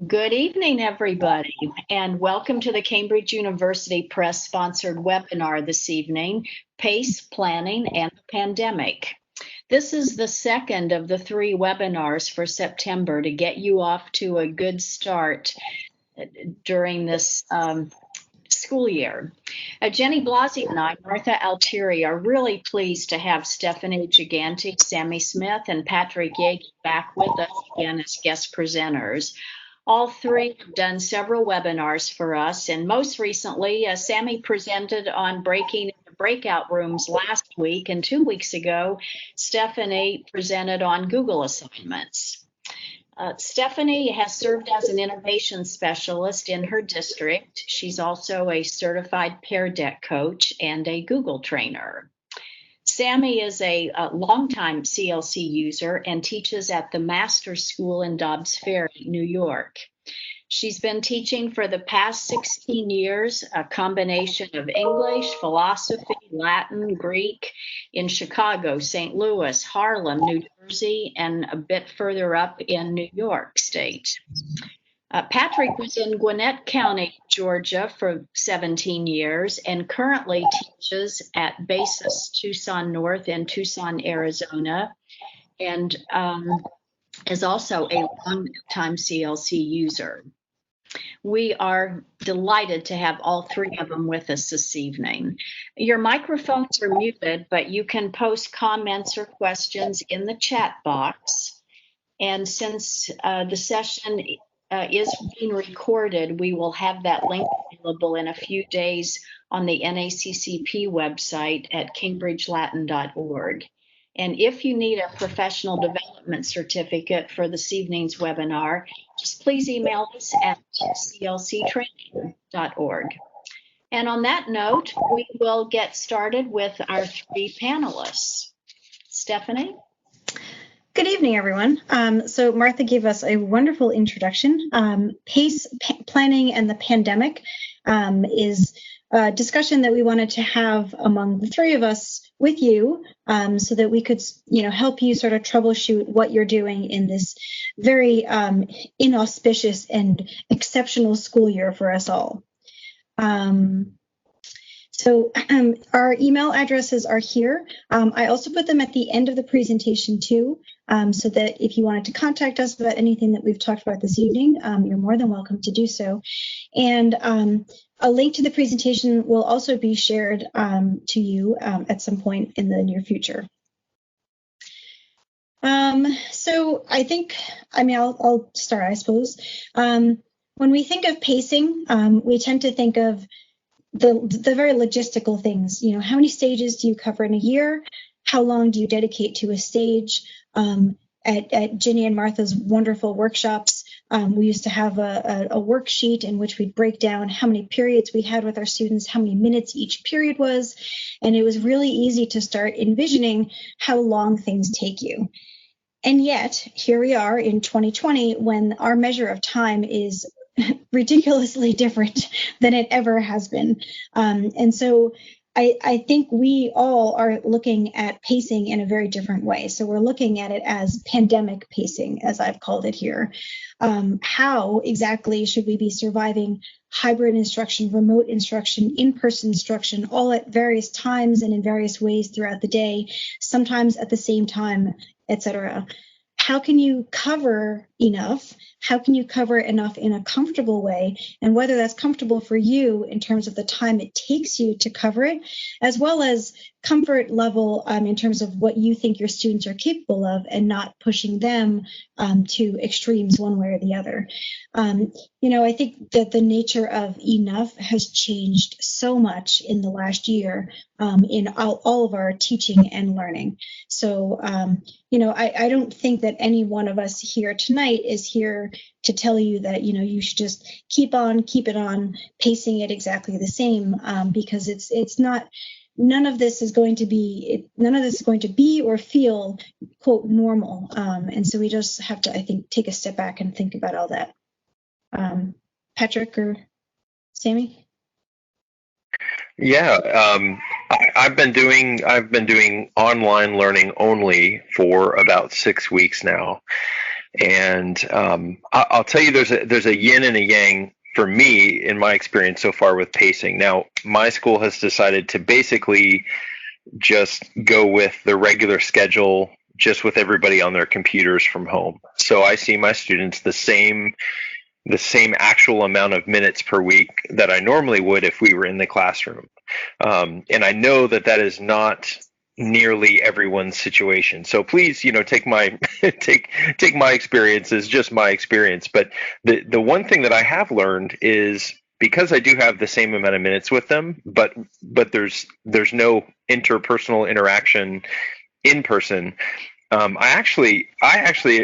Good evening, everybody, and welcome to the Cambridge University Press sponsored webinar this evening, PACE Planning and the Pandemic. This is the second of the three webinars for September to get you off to a good start during this school year. Jenny Blasi and I, Martha Altieri, are really pleased to have Stephanie Gigante, Sammy Smith, and Patrick Yagi back with us again as guest presenters. All three have done several webinars for us, and most recently, Sammy presented on breaking into breakout rooms last week, and 2 weeks ago, Stephanie presented on Google assignments. Stephanie has served as an innovation specialist in her district. She's also a certified Pear Deck coach and a Google trainer. Sammy is a longtime CLC user and teaches at the Master's School in Dobbs Ferry, New York. She's been teaching for the past 16 years, a combination of English, philosophy, Latin, Greek in Chicago, St. Louis, Harlem, New Jersey, and a bit further up in New York State. Patrick was in Gwinnett County, Georgia for 17 years and currently teaches at Basis Tucson North in Tucson, Arizona, and is also a long-time CLC user. We are delighted to have all three of them with us this evening. Your microphones are muted, but you can post comments or questions in the chat box. And since the session is being recorded, we will have that link available in a few days on the NACCP website at cambridgelatin.org. And if you need a professional development certificate for this evening's webinar, just please email us at clctraining.org. And on that note, we will get started with our three panelists. Stephanie? Good evening, everyone. So Martha gave us a wonderful introduction. PACE planning and the pandemic is a discussion that we wanted to have among the three of us with you, so that we could, help you sort of troubleshoot what you're doing in this very inauspicious and exceptional school year for us all. So our email addresses are here. I also put them at the end of the presentation too, so that if you wanted to contact us about anything that we've talked about this evening, you're more than welcome to do so. And a link to the presentation will also be shared to you at some point in the near future. So I think, I'll start, I suppose. When we think of pacing, we tend to think of the very logistical things. How many stages do you cover in a year? How long do you dedicate to a stage? At Ginny and Martha's wonderful workshops, we used to have a worksheet in which we'd break down how many periods we had with our students, how many minutes each period was, and it was really easy to start envisioning how long things take you. And yet, here we are in 2020 when our measure of time is ridiculously different than it ever has been. And so I think we all are looking at pacing in a very different way. So we're looking at it as pandemic pacing, as I've called it here. How exactly should we be surviving hybrid instruction, remote instruction, in-person instruction, all at various times and in various ways throughout the day, sometimes at the same time, etc. How can you cover enough? How can you cover enough in a comfortable way? And whether that's comfortable for you in terms of the time it takes you to cover it, as well as comfort level in terms of what you think your students are capable of and not pushing them to extremes one way or the other. I think that the nature of enough has changed so much in the last year in all of our teaching and learning. So, I don't think that any one of us here tonight is here to tell you that, you should just keep it on, pacing it exactly the same, because it's not. None of this is going to be or feel, quote, normal. And so we just have to, I think, take a step back and think about all that. Patrick or Sammy? Yeah, I've been doing online learning only for about 6 weeks now. And I'll tell you, there's a yin and a yang for me in my experience so far with pacing. Now, my school has decided to basically just go with the regular schedule, just with everybody on their computers from home. So I see my students the same actual amount of minutes per week that I normally would if we were in the classroom. And I know that that is not nearly everyone's situation. So please, take my take my experience as just my experience. But the one thing that I have learned is, because I do have the same amount of minutes with them, but there's no interpersonal interaction in person. I actually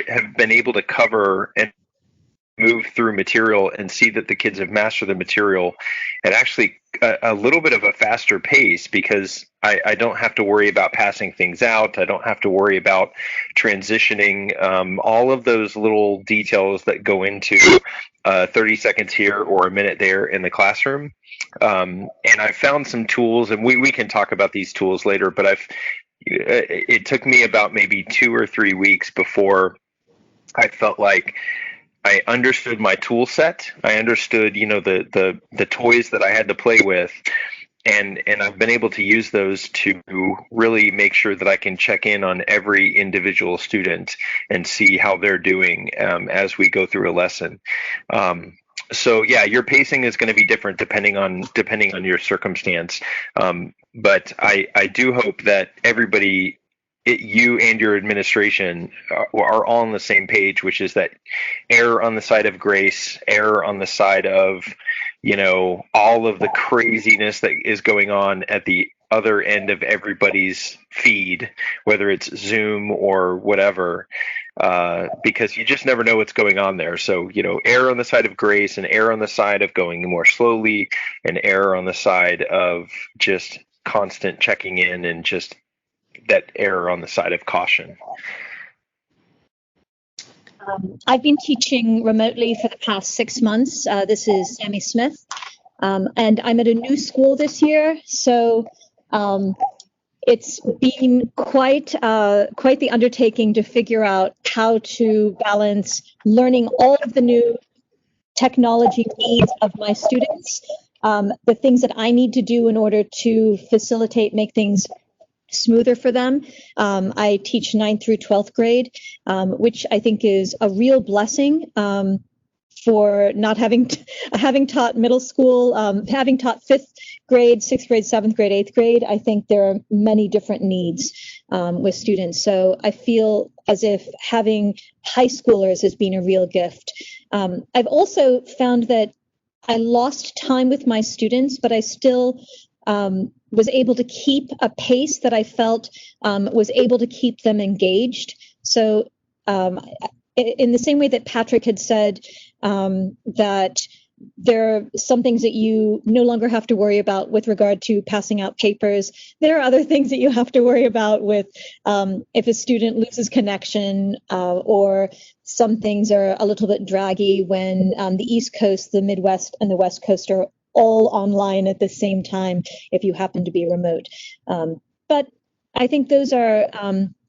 have been able to cover and move through material and see that the kids have mastered the material at actually a little bit of a faster pace, because I don't have to worry about passing things out. I don't have to worry about transitioning, all of those little details that go into 30 seconds here or a minute there in the classroom. And I found some tools, and we can talk about these tools later, but it took me about maybe 2 or 3 weeks before I felt like I understood my tool set. I understood, the toys that I had to play with, and I've been able to use those to really make sure that I can check in on every individual student and see how they're doing as we go through a lesson. So yeah, your pacing is going to be different depending on your circumstance. But I do hope that everybody, you and your administration, are all on the same page, which is that err on the side of grace, err on the side of, all of the craziness that is going on at the other end of everybody's feed, whether it's Zoom or whatever, because you just never know what's going on there. So, err on the side of grace, and err on the side of going more slowly, and err on the side of just constant checking in, and just that error on the side of caution. I've been teaching remotely for the past 6 months. This is Sammy Smith, and I'm at a new school this year. So it's been quite the undertaking to figure out how to balance learning all of the new technology needs of my students, the things that I need to do in order to make things smoother for them. I teach 9th through 12th grade, which I think is a real blessing for not having taught middle school, having taught 5th grade, 6th grade, 7th grade, 8th grade. I think there are many different needs with students. So I feel as if having high schoolers has been a real gift. I've also found that I lost time with my students, but I still was able to keep a pace that I felt was able to keep them engaged. So in the same way that Patrick had said that there are some things that you no longer have to worry about with regard to passing out papers, there are other things that you have to worry about with if a student loses connection, or some things are a little bit draggy when the East Coast, the Midwest, and the West Coast are all online at the same time if you happen to be remote. But I think those are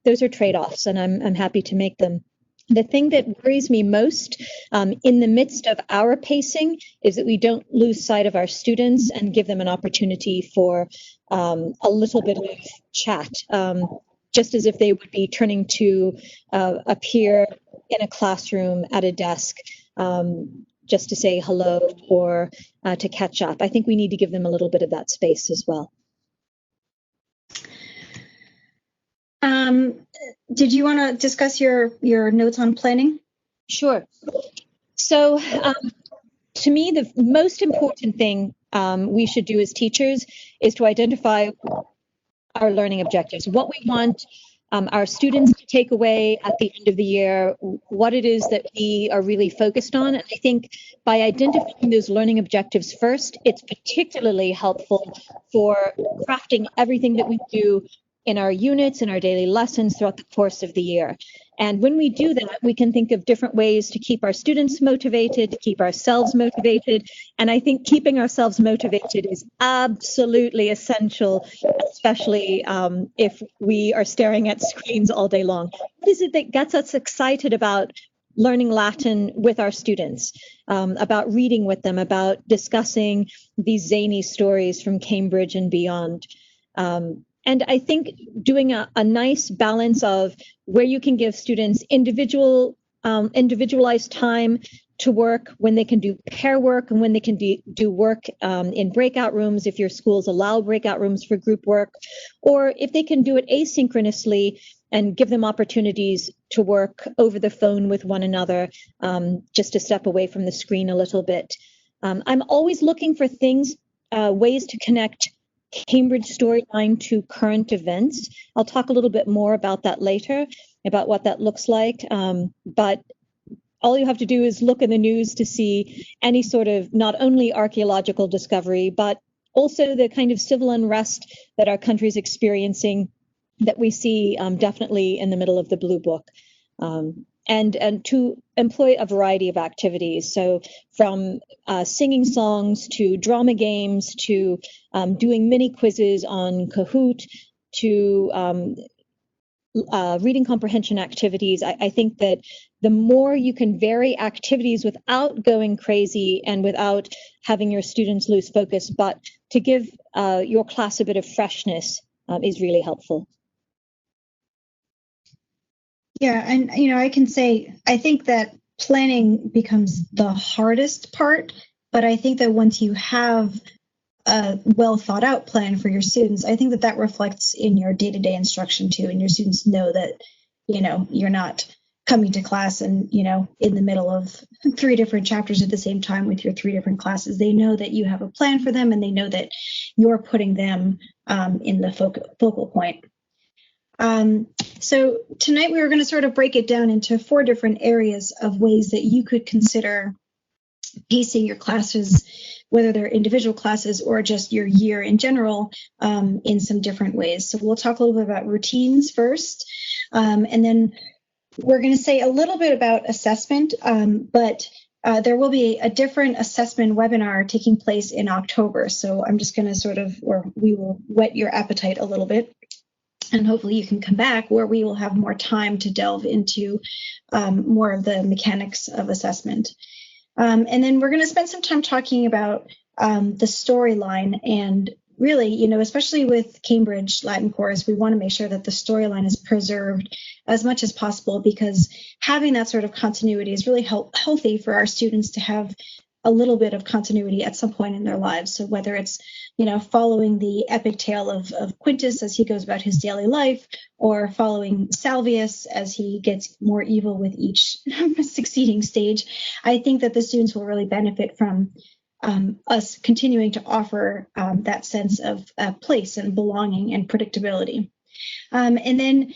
trade-offs, and I'm happy to make them. The thing that worries me most in the midst of our pacing is that we don't lose sight of our students and give them an opportunity for a little bit of chat, just as if they would be turning to a peer in a classroom at a desk, just to say hello or to catch up. I think we need to give them a little bit of that space as well. Did you want to discuss your notes on planning? Sure. So to me, the most important thing we should do as teachers is to identify our learning objectives, what we want our students to take away at the end of the year, what it is that we are really focused on. And I think by identifying those learning objectives first, it's particularly helpful for crafting everything that we do in our units, in our daily lessons throughout the course of the year. And when we do that, we can think of different ways to keep our students motivated, to keep ourselves motivated. And I think keeping ourselves motivated is absolutely essential, especially if we are staring at screens all day long. What is it that gets us excited about learning Latin with our students, about reading with them, about discussing these zany stories from Cambridge and beyond. And I think doing a nice balance of where you can give students individualized time to work, when they can do pair work and when they can do work in breakout rooms, if your schools allow breakout rooms for group work, or if they can do it asynchronously and give them opportunities to work over the phone with one another, just to step away from the screen a little bit. I'm always looking for things, ways to connect Cambridge storyline to current events. I'll talk a little bit more about that later, about what that looks like. But all you have to do is look in the news to see any sort of not only archaeological discovery, but also the kind of civil unrest that our country's experiencing that we see definitely in the middle of the Blue Book. And to employ a variety of activities. So from singing songs to drama games to doing mini quizzes on Kahoot to reading comprehension activities. I think that the more you can vary activities without going crazy and without having your students lose focus, but to give your class a bit of freshness is really helpful. Yeah, and I can say I think that planning becomes the hardest part, but I think that once you have a well thought out plan for your students, I think that reflects in your day-to-day instruction too, and your students know that you're not coming to class and in the middle of 3 different chapters at the same time with your 3 different classes. They know that you have a plan for them, and they know that you're putting them in the focal point. So tonight we were going to sort of break it down into 4 different areas of ways that you could consider pacing your classes, whether they're individual classes or just your year in general, in some different ways. So we'll talk a little bit about routines first, and then we're going to say a little bit about assessment, but there will be a different assessment webinar taking place in October. So I'm just going to we will whet your appetite a little bit. And hopefully you can come back where we will have more time to delve into more of the mechanics of assessment. And then we're going to spend some time talking about the storyline. And really, especially with Cambridge Latin course, we want to make sure that the storyline is preserved as much as possible, because having that sort of continuity is really healthy for our students to have a little bit of continuity at some point in their lives. So whether it's following the epic tale of Quintus as he goes about his daily life, or following Salvius as he gets more evil with each succeeding stage, I think that the students will really benefit from us continuing to offer that sense of place and belonging and predictability. And then,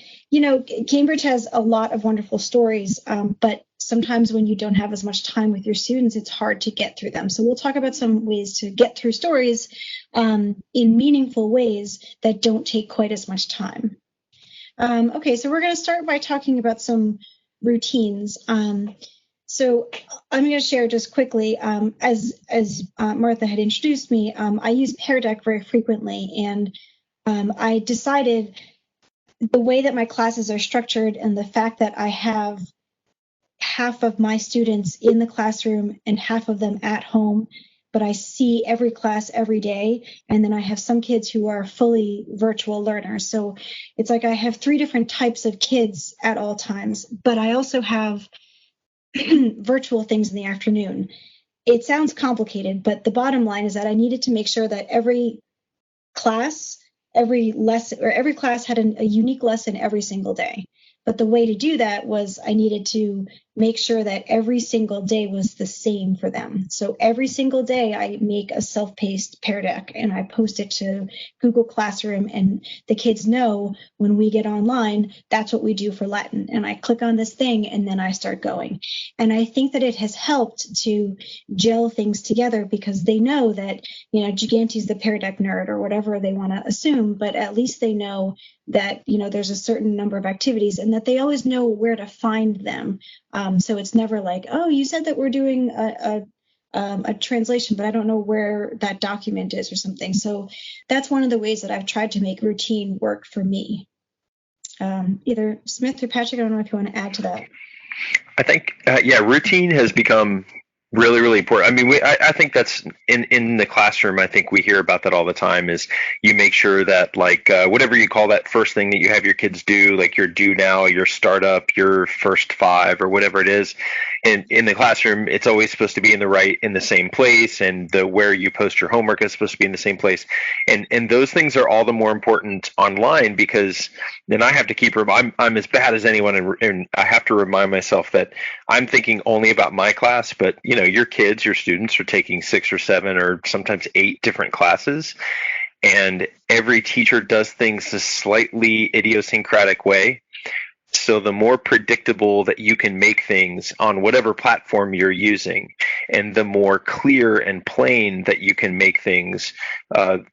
Cambridge has a lot of wonderful stories, but sometimes when you don't have as much time with your students, it's hard to get through them. So we'll talk about some ways to get through stories in meaningful ways that don't take quite as much time. Okay, so we're going to start by talking about some routines. So I'm going to share just quickly, as Martha had introduced me, I use Pear Deck very frequently, and I decided the way that my classes are structured and the fact that I have half of my students in the classroom and half of them at home, but I see every class every day. And then I have some kids who are fully virtual learners. So it's like I have 3 different types of kids at all times, but I also have virtual things in the afternoon. It sounds complicated, but the bottom line is that I needed to make sure that every class, every lesson, or every class had a unique lesson every single day. But the way to do that was I needed to make sure that every single day was the same for them. So every single day I make a self-paced Pear Deck and I post it to Google Classroom, and the kids know when we get online, that's what we do for Latin. And I click on this thing and then I start going. And I think that it has helped to gel things together, because they know that, Gigante's the Pear Deck nerd or whatever they want to assume, but at least they know that, there's a certain number of activities and that they always know where to find them. So it's never like, oh, you said that we're doing a translation, but I don't know where that document is or something. So that's one of the ways that I've tried to make routine work for me. Either Smith or Patrick, I don't know if you want to add to that. I think, yeah, routine has become really, really important. I mean, I think that's in the classroom. I think we hear about that all the time. Is you make sure that like whatever you call that first thing that you have your kids do, like your do now, your startup, your first five, or whatever it is. And in the classroom, it's always supposed to be in the same place, and the where you post your homework is supposed to be in the same place. And those things are all the more important online because then I have to keep. I'm as bad as anyone, and I have to remind myself that I'm thinking only about my class, but your kids, your students are taking 6 or 7 or sometimes 8 different classes, and every teacher does things a slightly idiosyncratic way. So the more predictable that you can make things on whatever platform you're using, and the more clear and plain that you can make things,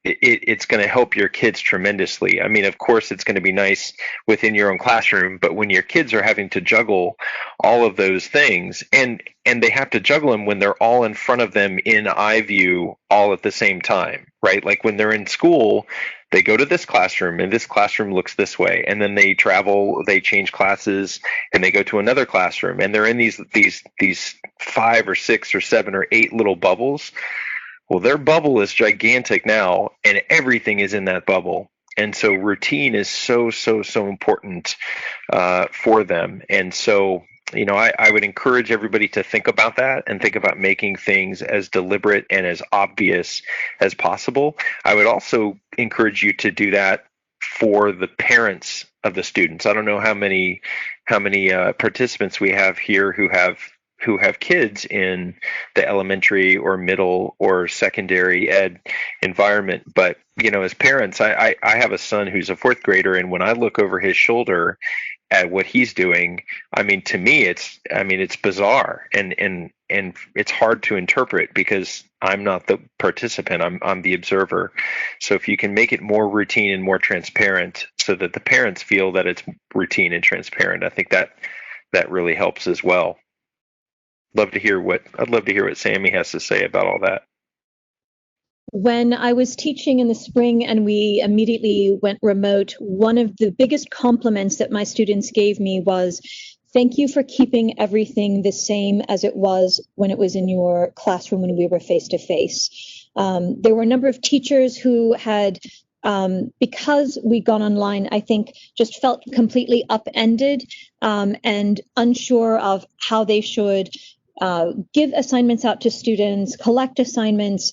it's going to help your kids tremendously. I mean, of course, it's going to be nice within your own classroom, but when your kids are having to juggle all of those things, and they have to juggle them when they're all in front of them in eye view all at the same time, right? Like when they're in school, they go to this classroom and this classroom looks this way, and then they travel, they change classes, and they go to another classroom, and they're in these 5 or 6 or 7 or 8 little bubbles. Well, their bubble is gigantic now, and everything is in that bubble. And so routine is so important for them. And so I would encourage everybody to think about that and think about making things as deliberate and as obvious as possible. I would also encourage you to do that for the parents of the students. I don't know how many participants we have here who have kids in the elementary or middle or secondary ed environment. But, as parents, I have a son who's a 4th grader, and when I look over his shoulder at what he's doing, I mean, to me, it's bizarre and it's hard to interpret because I'm not the participant, I'm the observer. So if you can make it more routine and more transparent so that the parents feel that it's routine and transparent, I think that really helps as well. I'd love to hear what Sammy has to say about all that. When I was teaching in the spring and we immediately went remote, one of the biggest compliments that my students gave me was, thank you for keeping everything the same as it was when it was in your classroom when we were face to face. There were a number of teachers who had, because we'd gone online, I think just felt completely upended and unsure of how they should give assignments out to students, collect assignments.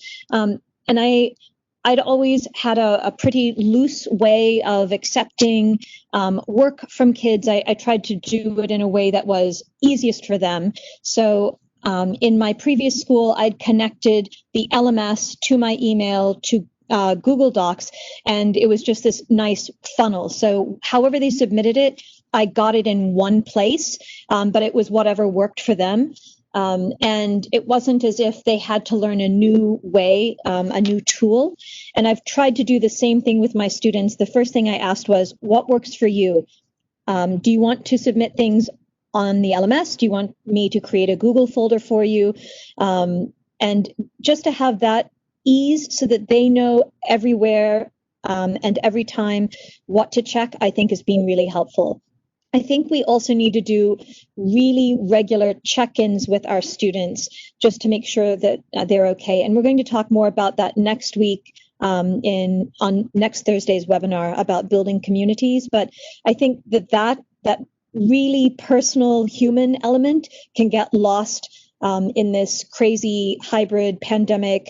And I'd always had a pretty loose way of accepting work from kids. I tried to do it in a way that was easiest for them. So in my previous school, I'd connected the LMS to my email to Google Docs, and it was just this nice funnel. So however they submitted it, I got it in one place, but it was whatever worked for them. And it wasn't as if they had to learn a new way, a new tool. And I've tried to do the same thing with my students. The first thing I asked was, what works for you? Do you want to submit things on the LMS? Do you want me to create a Google folder for you? And just to have that ease so that they know everywhere and every time what to check, I think has been really helpful. I think we also need to do really regular check-ins with our students just to make sure that they're okay. And we're going to talk more about that next week on next Thursday's webinar about building communities. But I think that really personal human element can get lost in this crazy hybrid pandemic,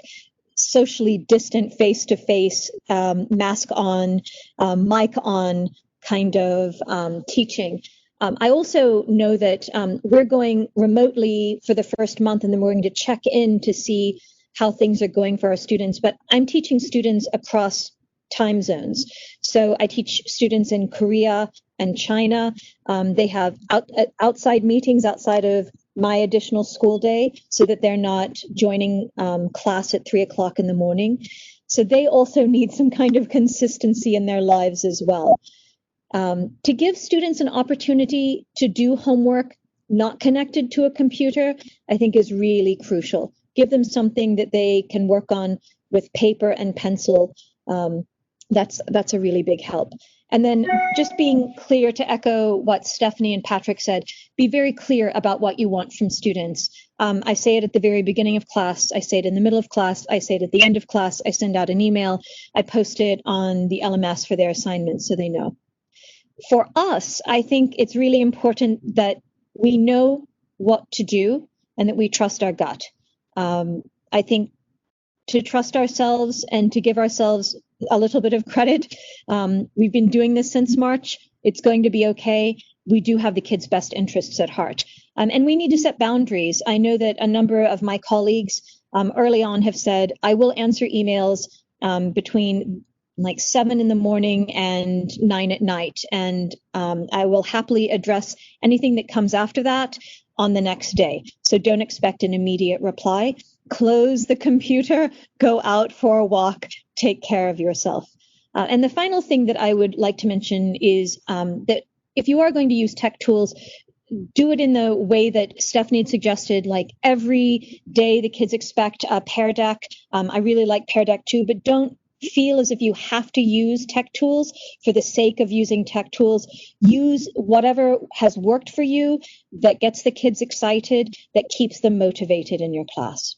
socially distant face-to-face, mask on, mic on kind of teaching. I also know that we're going remotely for the first month, and then we're going to check in to see how things are going for our students. But I'm teaching students across time zones. So I teach students in Korea and China. They have outside meetings outside of my additional school day so that they're not joining class at 3 o'clock in the morning. So they also need some kind of consistency in their lives as well. To give students an opportunity to do homework not connected to a computer, I think is really crucial. Give them something that they can work on with paper and pencil. That's a really big help. And then just being clear, to echo what Stephanie and Patrick said, be very clear about what you want from students. I say it at the very beginning of class. I say it in the middle of class. I say it at the end of class. I send out an email. I post it on the LMS for their assignments so they know. For us, I think it's really important that we know what to do and that we trust our gut. I think to trust ourselves and to give ourselves a little bit of credit. We've been doing this since March. It's going to be okay. We do have the kids' best interests at heart. And we need to set boundaries. I know that a number of my colleagues early on have said, I will answer emails between like 7 in the morning and 9 at night. And I will happily address anything that comes after that on the next day. So don't expect an immediate reply. Close the computer, go out for a walk, take care of yourself. And the final thing that I would like to mention is that if you are going to use tech tools, do it in the way that Stephanie had suggested, like every day the kids expect a Pear Deck. I really like Pear Deck too, but don't feel as if you have to use tech tools for the sake of using tech tools. Use whatever has worked for you that gets the kids excited, that keeps them motivated in your class.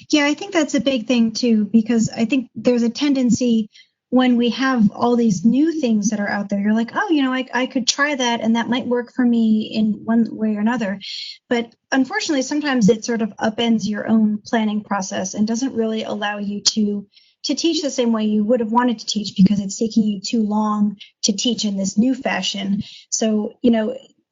Yeah, I think that's a big thing too, because I think there's a tendency when we have all these new things that are out there, you're like, oh, I could try that and that might work for me in one way or another. But unfortunately, sometimes it sort of upends your own planning process and doesn't really allow you to teach the same way you would have wanted to teach, because it's taking you too long to teach in this new fashion. So,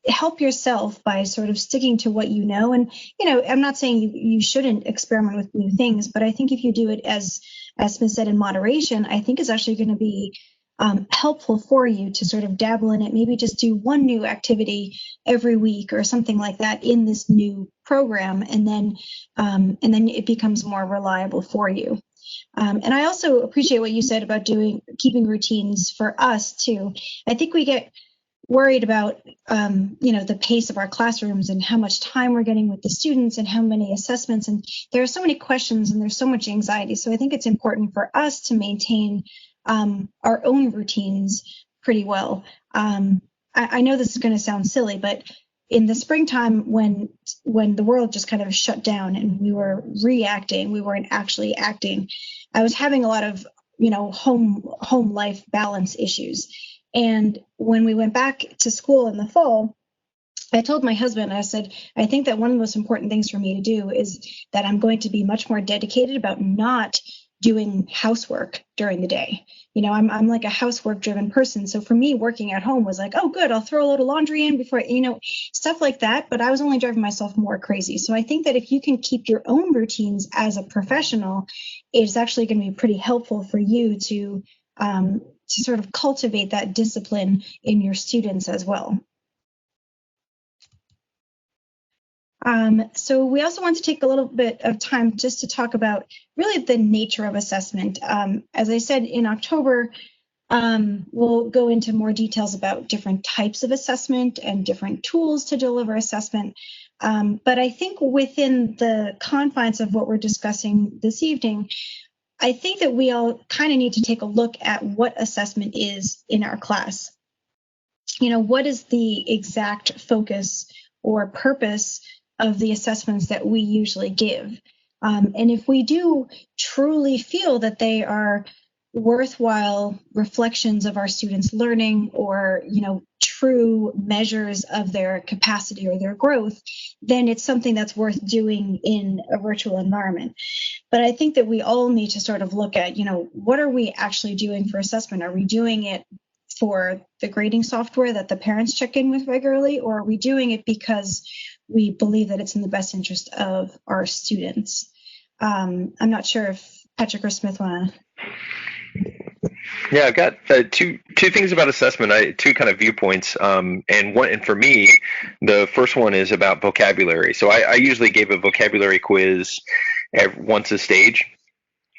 help yourself by sort of sticking to what you know. And, I'm not saying you shouldn't experiment with new things, but I think if you do it, as Smith said, in moderation, I think is actually going to be helpful for you to sort of dabble in it. Maybe just do one new activity every week or something like that in this new program. And then it becomes more reliable for you. And I also appreciate what you said about keeping routines for us too. I think we get worried about, the pace of our classrooms and how much time we're getting with the students and how many assessments. And there are so many questions and there's so much anxiety. So I think it's important for us to maintain our own routines pretty well. I know this is going to sound silly, but in the springtime, when the world just kind of shut down and we were reacting, we weren't actually acting, I was having a lot of, home life balance issues. And when we went back to school in the fall, I told my husband, I said, I think that one of the most important things for me to do is that I'm going to be much more dedicated about not doing housework during the day. I'm like a housework driven person. So for me, working at home was like, oh, good, I'll throw a load of laundry in before, stuff like that. But I was only driving myself more crazy. So I think that if you can keep your own routines as a professional, it's actually going to be pretty helpful for you to sort of cultivate that discipline in your students as well. So we also want to take a little bit of time just to talk about really the nature of assessment. As I said, in October, we'll go into more details about different types of assessment and different tools to deliver assessment. But I think within the confines of what we're discussing this evening, I think that we all kind of need to take a look at what assessment is in our class. What is the exact focus or purpose of the assessments that we usually give? And if we do truly feel that they are worthwhile reflections of our students' learning or, true measures of their capacity or their growth, then it's something that's worth doing in a virtual environment. But I think that we all need to sort of look at, what are we actually doing for assessment? Are we doing it for the grading software that the parents check in with regularly, or are we doing it because we believe that it's in the best interest of our students? I'm not sure if Patrick or Smith want to. Yeah, I've got two things about assessment, two kind of viewpoints. And for me, the first one is about vocabulary. So I usually gave a vocabulary quiz once a stage.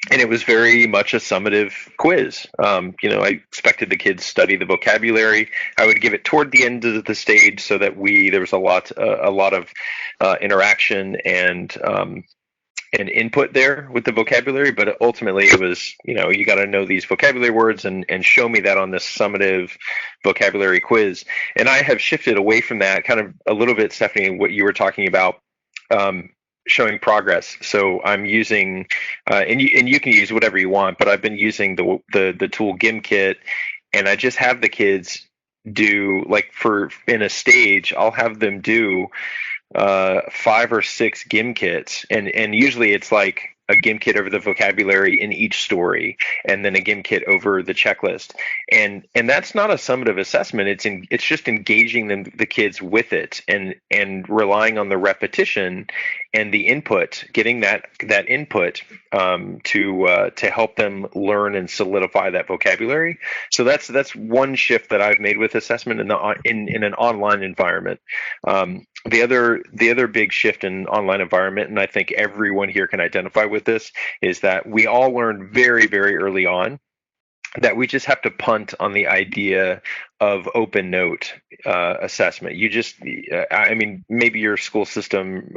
And it was very much a summative quiz. I expected the kids study the vocabulary. I would give it toward the end of the stage so that there was a lot of interaction and an input there with the vocabulary, but ultimately it was, you got to know these vocabulary words and show me that on this summative vocabulary quiz. And I have shifted away from that kind of a little bit, Stephanie, what you were talking about, showing progress. So I'm using, and you can use whatever you want, but I've been using the tool GimKit, and I just have the kids do, like, in a stage, I'll have them do 5 or 6 GimKits, and usually it's like a GimKit over the vocabulary in each story, and then a GimKit over the checklist. And that's not a summative assessment. It's just engaging the kids with it, and relying on the repetition and the input, getting that input to help them learn and solidify that vocabulary. So that's one shift that I've made with assessment in an online environment. The other big shift in online environment, and I think everyone here can identify with this, is that we all learned very, very early on that we just have to punt on the idea of open note assessment. I mean, maybe your school system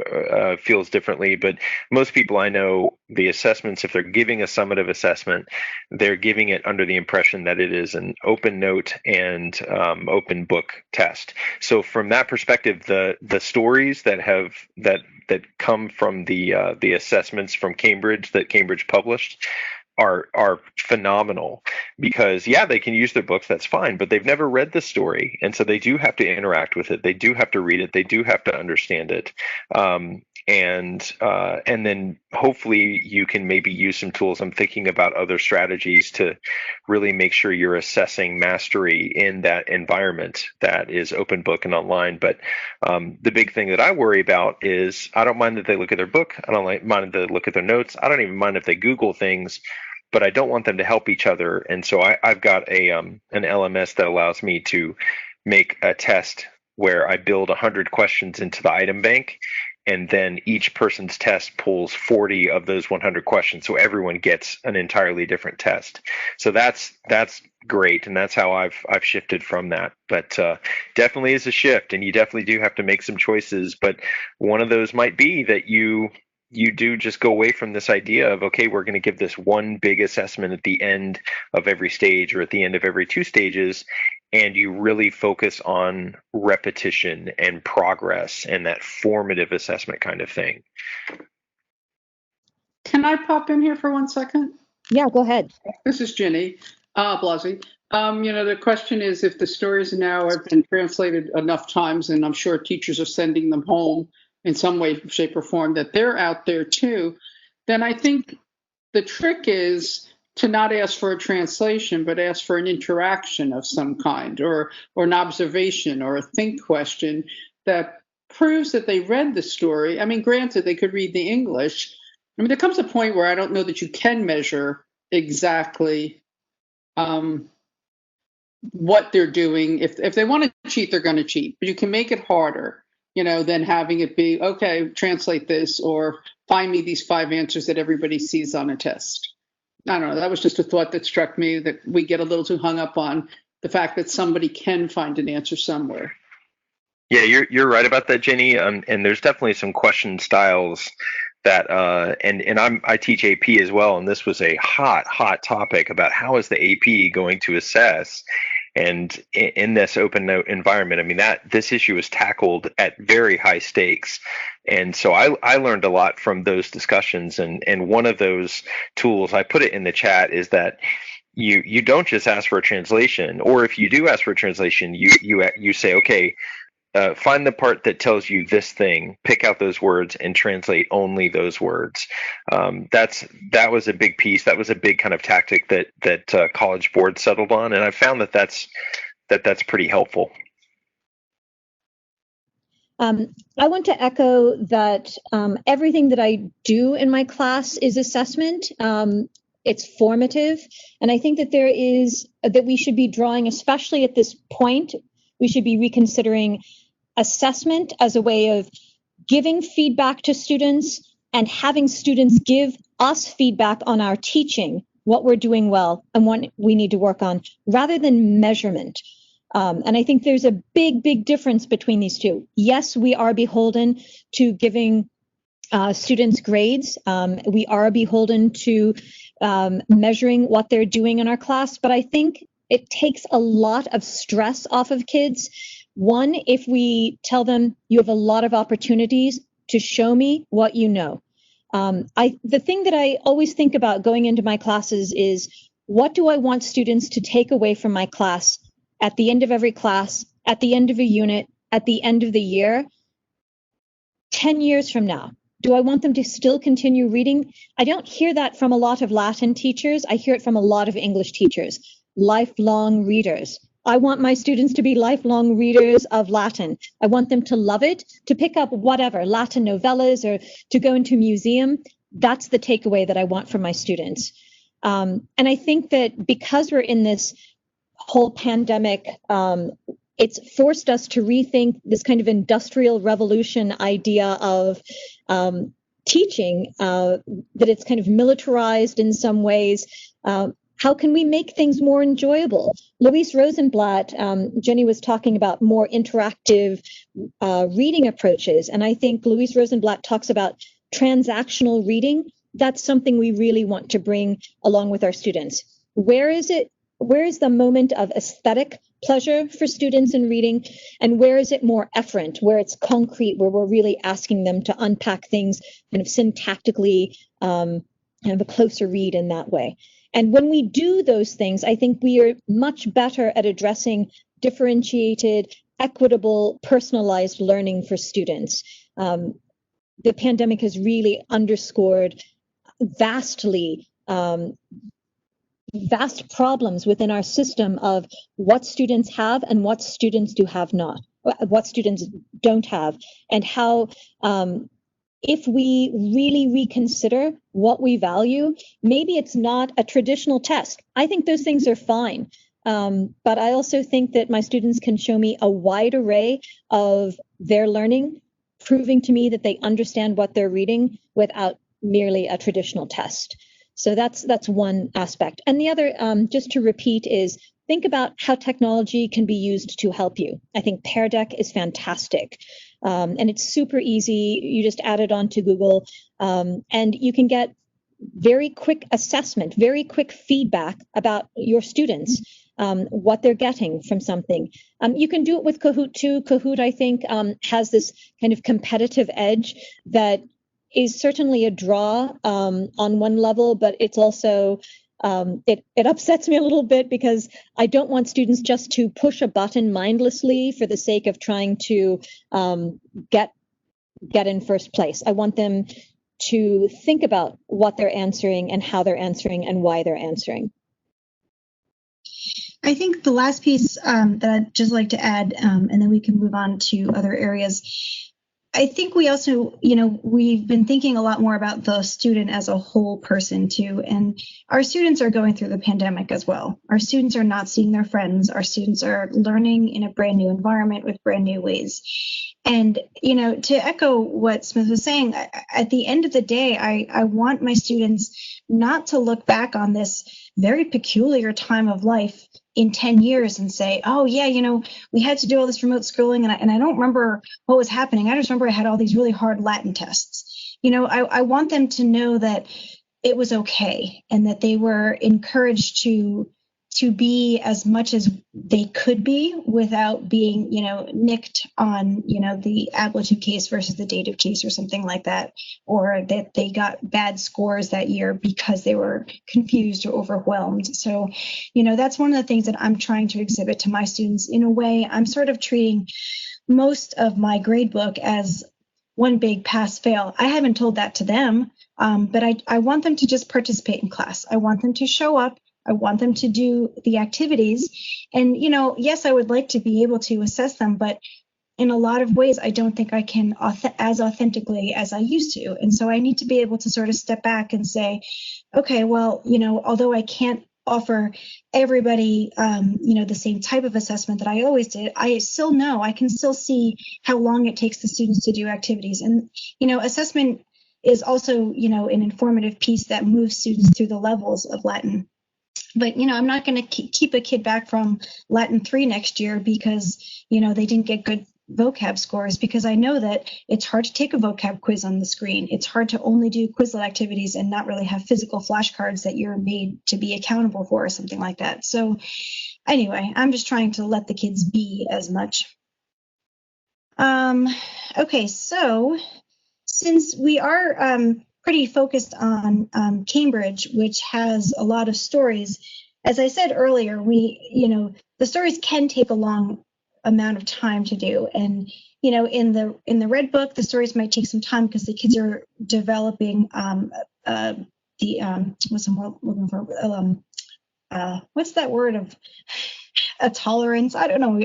feels differently, but most people I know, the assessments, if they're giving a summative assessment, they're giving it under the impression that it is an open note and open book test. So from that perspective, the stories that come from the assessments from Cambridge that Cambridge published are phenomenal, because they can use their books, that's fine, but they've never read the story, and so they do have to interact with it, they do have to read it, they do have to understand it, and then hopefully you can maybe use some tools. I'm thinking about other strategies to really make sure you're assessing mastery in that environment that is open book and online. But the big thing that I worry about is, I don't mind that they look at their book, I don't mind that they look at their notes, I don't even mind if they Google things, but I don't want them to help each other. And so I've got an LMS that allows me to make a test where I build 100 questions into the item bank, and then each person's test pulls 40 of those 100 questions, so everyone gets an entirely different test. So that's great, and that's how I've shifted from that. But definitely is a shift, and you definitely do have to make some choices. But one of those might be that you do just go away from this idea of, okay, we're going to give this one big assessment at the end of every stage or at the end of every 2 stages, and you really focus on repetition and progress and that formative assessment kind of thing. Can I pop in here for 1 second? Yeah, go ahead. This is Ginny Blasi. The question is, if the stories now have been translated enough times, and I'm sure teachers are sending them home in some way, shape, or form, that they're out there too, then I think the trick is to not ask for a translation, but ask for an interaction of some kind, or an observation or a think question that proves that they read the story. I mean, granted, they could read the English. I mean, there comes a point where I don't know that you can measure exactly what they're doing. If they want to cheat, they're going to cheat, but you can make it harder, than having it be, okay, translate this, or find me these 5 answers that everybody sees on a test. I don't know. That was just a thought that struck me, that we get a little too hung up on the fact that somebody can find an answer somewhere. Yeah, you're right about that, Jenny. And there's definitely some question styles that, and I teach AP as well, and this was a hot topic about how is the AP going to assess. And in this open note environment, I mean, this issue was tackled at very high stakes. And so I learned a lot from those discussions. And one of those tools, I put it in the chat, is that you don't just ask for a translation, or if you do ask for a translation, you say, okay, find the part that tells you this thing, pick out those words and translate only those words. That was a big piece. That was a big kind of tactic that college boards settled on, and I found that's pretty helpful. I want to echo that everything that I do in my class is assessment. It's formative, and I think that we should be drawing, especially at this point, we should be reconsidering assessment as a way of giving feedback to students and having students give us feedback on our teaching, what we're doing well and what we need to work on, rather than measurement. And I think there's a big difference between these two. Yes, we are beholden to giving students' grades. We are beholden to measuring what they're doing in our class, but I think it takes a lot of stress off of kids. One, if we tell them you have a lot of opportunities to show me what you know. The thing that I always think about going into my classes is, what do I want students to take away from my class at the end of every class, at the end of a unit, at the end of the year, 10 years from now? Do I want them to still continue reading? I don't hear that from a lot of Latin teachers. I hear it from a lot of English teachers. Lifelong readers. I want my students to be lifelong readers of Latin. I want them to love it, to pick up whatever, Latin novellas, or to go into a museum. That's the takeaway that I want from my students. And I think that because we're in this whole pandemic, it's forced us to rethink this kind of industrial revolution idea of teaching, that it's kind of militarized in some ways. How can we make things more enjoyable? Louise Rosenblatt, Jenny was talking about more interactive reading approaches. And I think Louise Rosenblatt talks about transactional reading. That's something we really want to bring along with our students. Where is the moment of aesthetic pleasure for students in reading, and where is it more efferent, where it's concrete, where we're really asking them to unpack things kind of syntactically, kind of a closer read in that way. And when we do those things, I think we are much better at addressing differentiated, equitable, personalized learning for students. The pandemic has really underscored vast problems within our system of what students have and what students what students don't have, and how if we really reconsider what we value, maybe it's not a traditional test. I think those things are fine. But I also think that my students can show me a wide array of their learning, proving to me that they understand what they're reading without merely a traditional test. So that's one aspect. And the other, just to repeat, is think about how technology can be used to help you. I think Pear Deck is fantastic. And it's super easy. You just add it onto Google, and you can get very quick assessment, very quick feedback about your students, what they're getting from something. You can do it with Kahoot too. Kahoot, I think, has this kind of competitive edge that is certainly a draw on one level, but it's also it upsets me a little bit because I don't want students just to push a button mindlessly for the sake of trying to get in first place. I want them to think about what they're answering and how they're answering and why they're answering. I think the last piece that I'd just like to add, and then we can move on to other areas. I think we also, we've been thinking a lot more about the student as a whole person too. And our students are going through the pandemic as well. Our students are not seeing their friends. Our students are learning in a brand new environment with brand new ways. And, to echo what Smith was saying, at the end of the day, I want my students not to look back on this very peculiar time of life in 10 years and say, oh yeah, we had to do all this remote schooling and I don't remember what was happening. I just remember I had all these really hard Latin tests. I want them to know that it was okay and that they were encouraged to be as much as they could be without being, nicked on, the ablative case versus the dative case or something like that, or that they got bad scores that year because they were confused or overwhelmed. So, that's one of the things that I'm trying to exhibit to my students. In a way, I'm sort of treating most of my grade book as one big pass fail. I haven't told that to them, but I want them to just participate in class. I want them to show up. I want them to do the activities. And, yes, I would like to be able to assess them, but in a lot of ways, I don't think I can as authentically as I used to. And so I need to be able to sort of step back and say, okay, well, although I can't offer everybody, the same type of assessment that I always did, I still know I can still see how long it takes the students to do activities. And, assessment is also, an informative piece that moves students through the levels of Latin. But, I'm not going to keep a kid back from Latin 3 next year because, they didn't get good vocab scores, because I know that it's hard to take a vocab quiz on the screen. It's hard to only do Quizlet activities and not really have physical flashcards that you're made to be accountable for or something like that. So anyway, I'm just trying to let the kids be as much. Okay, so since we are pretty focused on Cambridge, which has a lot of stories, as I said earlier, the stories can take a long amount of time to do. And, in the Red Book, the stories might take some time because the kids are developing what's I'm looking for? What's that word of a tolerance? I don't know.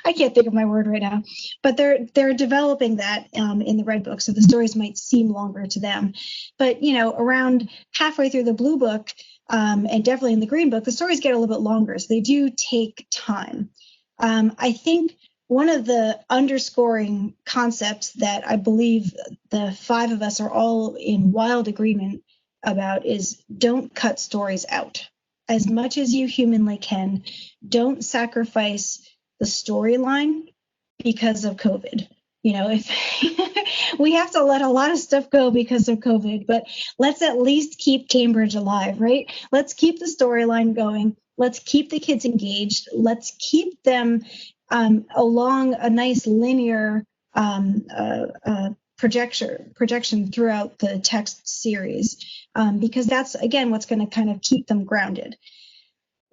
I can't think of my word right now, but they're developing that in the Red Book, so the stories might seem longer to them. But around halfway through the Blue Book, and definitely in the Green Book, the stories get a little bit longer, so they do take time. I think one of the underscoring concepts that I believe the five of us are all in wild agreement about is don't cut stories out. As much as you humanly can, don't sacrifice the storyline because of COVID. If we have to let a lot of stuff go because of COVID, but let's at least keep Cambridge alive, right? Let's keep the storyline going. Let's keep the kids engaged. Let's keep them along a nice linear projection throughout the text series, because that's, again, what's going to kind of keep them grounded.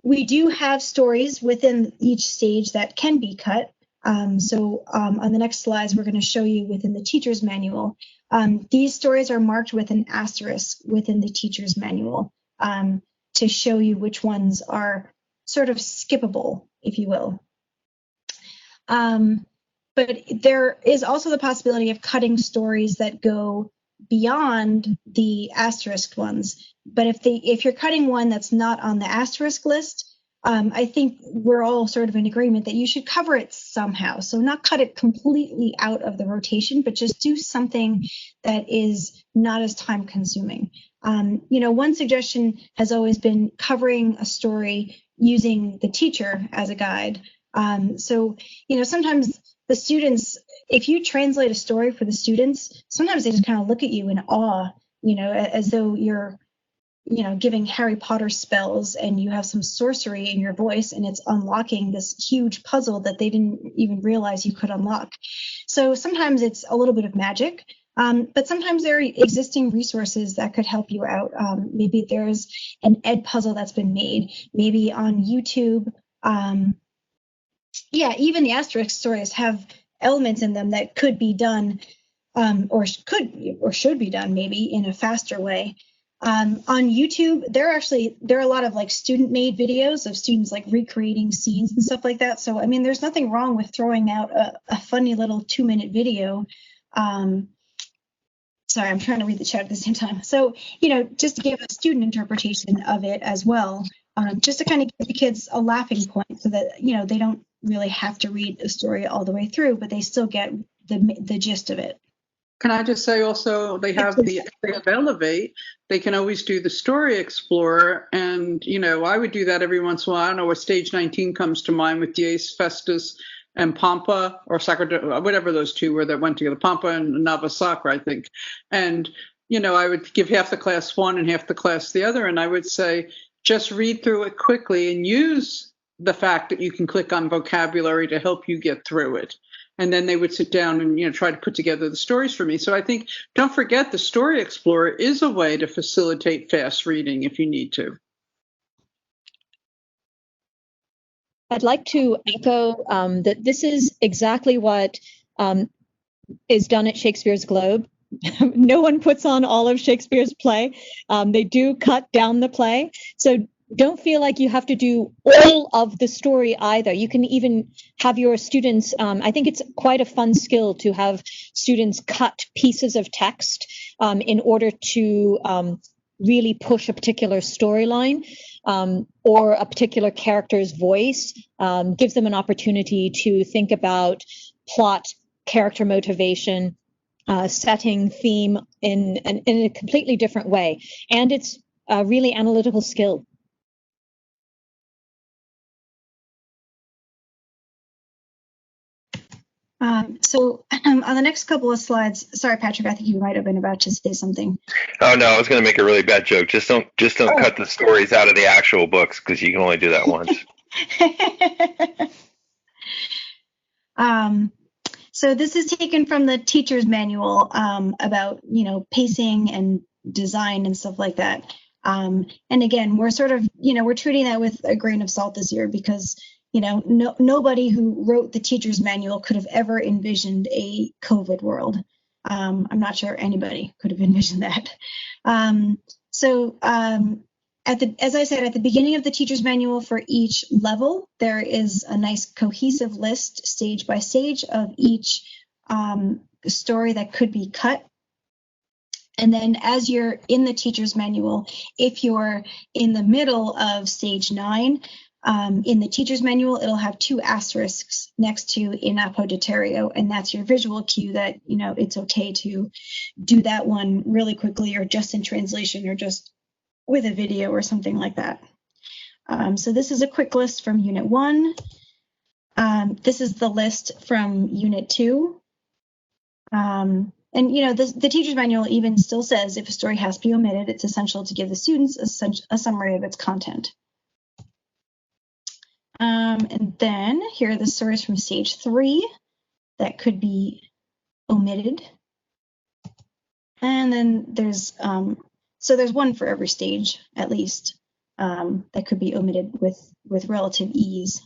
We do have stories within each stage that can be cut. So on the next slides, we're going to show you within the teacher's manual. These stories are marked with an asterisk within the teacher's manual to show you which ones are sort of skippable, if you will. But there is also the possibility of cutting stories that go beyond the asterisk ones. But if you're cutting one that's not on the asterisk list, I think we're all sort of in agreement that you should cover it somehow. So not cut it completely out of the rotation, but just do something that is not as time consuming. One suggestion has always been covering a story using the teacher as a guide. So sometimes the students, if you translate a story for the students, sometimes they just kind of look at you in awe, as though you're giving Harry Potter spells and you have some sorcery in your voice and it's unlocking this huge puzzle that they didn't even realize you could unlock. So sometimes it's a little bit of magic, but sometimes there are existing resources that could help you out. Maybe there's an Ed puzzle that's been made, maybe on YouTube. Even the asterisk stories have elements in them that could be done, or should be done maybe in a faster way. On YouTube, there are a lot of like student-made videos of students like recreating scenes and stuff like that. So, I mean, there's nothing wrong with throwing out a funny little 2-minute video. Sorry, I'm trying to read the chat at the same time. So, just to give a student interpretation of it as well, just to kind of give the kids a laughing point so that, they don't really have to read the story all the way through, but they still get the gist of it. Can I just say also they have Elevate. They can always do the Story Explorer. And, I would do that every once in a while. I don't know what Stage 19 comes to mind with Dies, Festus, and Pampa, or Sacra, whatever those two were that went together, Pampa and Nava Sacra, I think. And, I would give half the class one and half the class the other. And I would say, just read through it quickly and use the fact that you can click on vocabulary to help you get through it. And then they would sit down and, try to put together the stories for me. So I think, don't forget, the Story Explorer is a way to facilitate fast reading if you need to. I'd like to echo that this is exactly what is done at Shakespeare's Globe. No one puts on all of Shakespeare's play. They do cut down the play. So don't feel like you have to do all of the story either. You can even have your students, I think it's quite a fun skill to have students cut pieces of text in order to really push a particular storyline or a particular character's voice. Gives them an opportunity to think about plot, character motivation, setting, theme in a completely different way. And it's a really analytical skill. So on the next couple of slides, sorry, Patrick, I think you might have been about to say something. Oh no, I was going to make a really bad joke. Just don't cut the stories out of the actual books, because you can only do that once. So this is taken from the teacher's manual about, pacing and design and stuff like that. And again, we're sort of, we're treating that with a grain of salt this year because, nobody who wrote the teacher's manual could have ever envisioned a COVID world. I'm not sure anybody could have envisioned that. As I said, at the beginning of the teacher's manual for each level, there is a nice cohesive list stage by stage of each story that could be cut. And then as you're in the teacher's manual, if you're in the middle of stage 9, in the teacher's manual, it'll have 2 asterisks next to in apoditario, and that's your visual cue that, it's okay to do that one really quickly or just in translation or just with a video or something like that. So this is a quick list from Unit 1. This is the list from Unit 2. And the teacher's manual even still says if a story has to be omitted, it's essential to give the students a summary of its content. And then here are the stories from stage 3 that could be omitted. And then there's one for every stage, at least, that could be omitted with relative ease.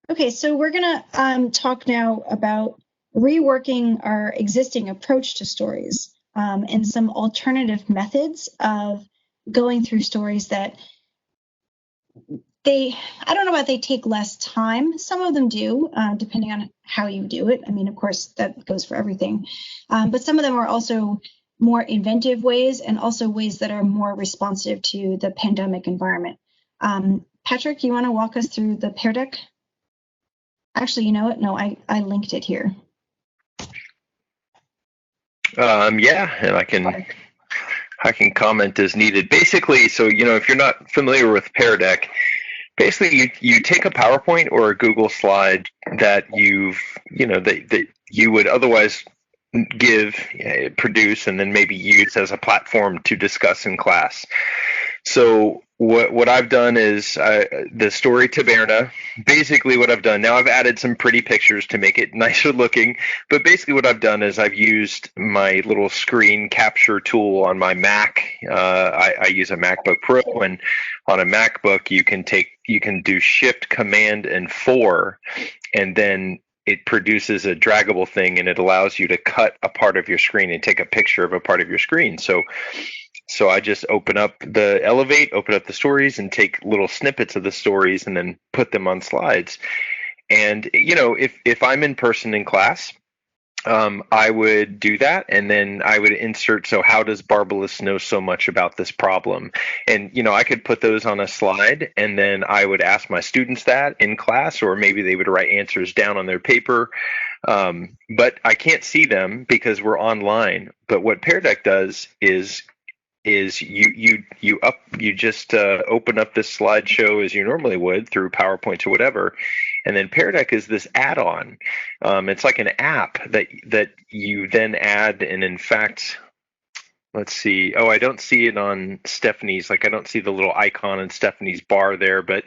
Okay, so we're gonna talk now about reworking our existing approach to stories and some alternative methods of going through stories that I don't know about they take less time. Some of them do, depending on how you do it. I mean, of course, that goes for everything. But some of them are also more inventive ways and also ways that are more responsive to the pandemic environment. Patrick, you want to walk us through the Pear Deck? Actually, you know what? No, I linked it here. Yeah, and I can comment as needed. Basically, so if you're not familiar with Pear Deck, basically you take a PowerPoint or a Google slide that that you would otherwise produce, and then maybe use as a platform to discuss in class. So what I've done is the story Taberna. Basically what I've done, now I've added some pretty pictures to make it nicer looking, but basically what I've done is I've used my little screen capture tool on my Mac. I use a MacBook Pro, and on a MacBook you can do Shift, Command, and 4, and then it produces a draggable thing, and it allows you to cut a part of your screen and take a picture of a part of your screen. So I just open up the stories and take little snippets of the stories and then put them on slides. And, if I'm in person in class, I would do that, and then I would insert, so how does Barbalus know so much about this problem? And, I could put those on a slide, and then I would ask my students that in class, or maybe they would write answers down on their paper. But I can't see them because we're online. But what Pear Deck does is you just open up this slideshow as you normally would through PowerPoint or whatever, and then Pear Deck is this add-on. It's like an app that you then add, and in fact, let's see. Oh, I don't see it on Stephanie's. I don't see the little icon in Stephanie's bar there, but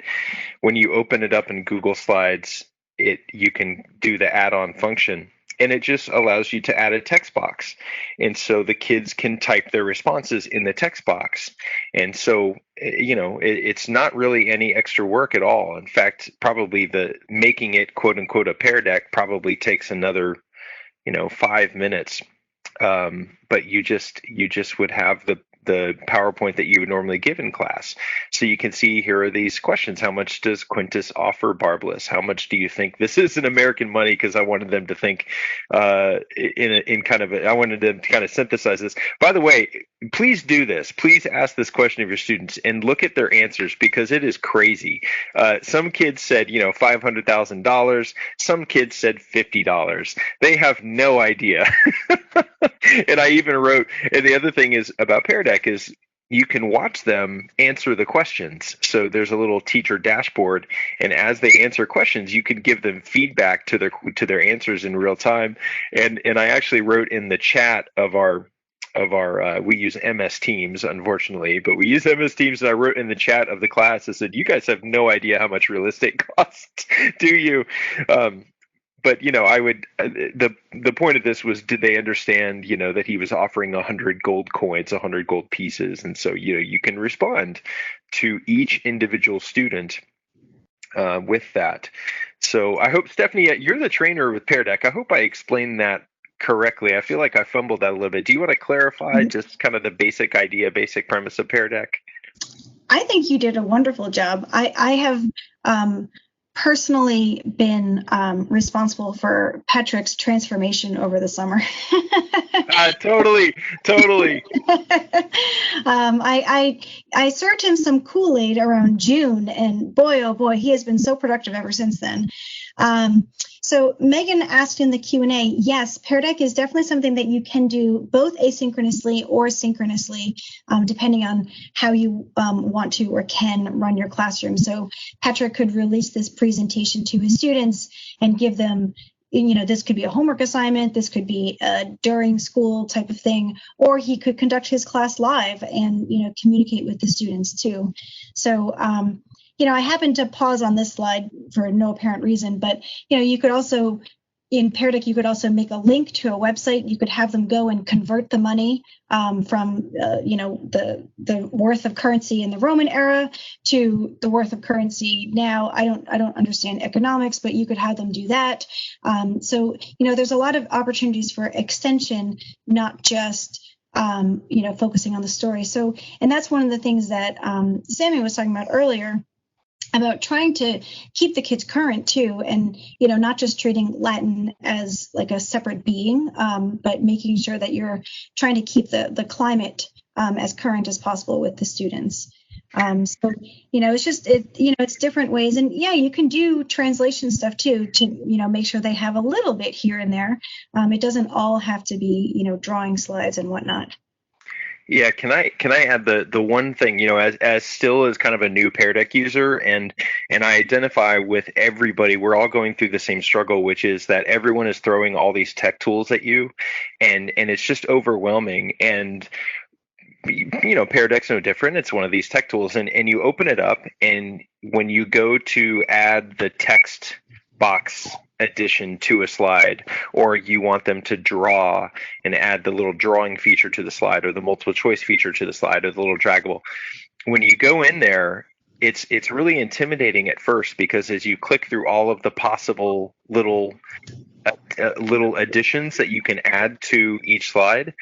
when you open it up in Google Slides, you can do the add-on function. And it just allows you to add a text box. And so the kids can type their responses in the text box. And so, it's not really any extra work at all. In fact, probably the making it quote unquote a Pear Deck probably takes another, 5 minutes. But you just would have the PowerPoint that you would normally give in class. So you can see here are these questions. How much does Quintus offer Barbalus? How much do you think this is in American money? Because I wanted them to think I wanted them to kind of synthesize this. By the way, please do this. Please ask this question of your students and look at their answers, because it is crazy. Some kids said, $500,000. Some kids said $50. They have no idea. And I even wrote, and the other thing is about Pear Deck is, you can watch them answer the questions. So there's a little teacher dashboard, and as they answer questions, you can give them feedback to their answers in real time. And I actually wrote in the chat of our we use MS Teams, unfortunately, but we use MS Teams, and I wrote in the chat of the class, I said, you guys have no idea how much real estate costs, do you? But I would the point of this was, did they understand that he was offering 100 gold coins, 100 gold pieces? And so you can respond to each individual student with that. So I hope, Stephanie, you're the trainer with Pear Deck. I hope I explained that correctly. I feel like I fumbled that a little bit. Do you want to clarify just kind of the basic idea, basic premise of Pear Deck? I think you did a wonderful job. I have personally been responsible for Patrick's transformation over the summer. Totally. I served him some Kool-Aid around June, and boy, oh boy, he has been so productive ever since then. So Megan asked in the Q&A, yes, Pear Deck is definitely something that you can do both asynchronously or synchronously, depending on how you want to or can run your classroom. So Patrick could release this presentation to his students and give them, this could be a homework assignment, this could be a during school type of thing, or he could conduct his class live and, communicate with the students too. So, I happened to pause on this slide for no apparent reason, but, you could also, in Pear Deck, you could also make a link to a website. You could have them go and convert the money from, the worth of currency in the Roman era to the worth of currency now. I don't understand economics, but you could have them do that. So, there's a lot of opportunities for extension, not just focusing on the story. So, and that's one of the things that Sammy was talking about earlier, about trying to keep the kids current too, and not just treating Latin as like a separate being, but making sure that you're trying to keep the climate as current as possible with the students. So it's just it's different ways, and you can do translation stuff too to make sure they have a little bit here and there. It doesn't all have to be drawing slides and whatnot. Yeah, can I add the one thing, as still as kind of a new Pear Deck user, and I identify with everybody, we're all going through the same struggle, which is that everyone is throwing all these tech tools at you, and it's just overwhelming. And Pear Deck's no different. It's one of these tech tools, and you open it up, and when you go to add the text box addition to a slide, or you want them to draw and add the little drawing feature to the slide, or the multiple choice feature to the slide, or the little draggable, when you go in there, it's really intimidating at first, because as you click through all of the possible little additions that you can add to each slide,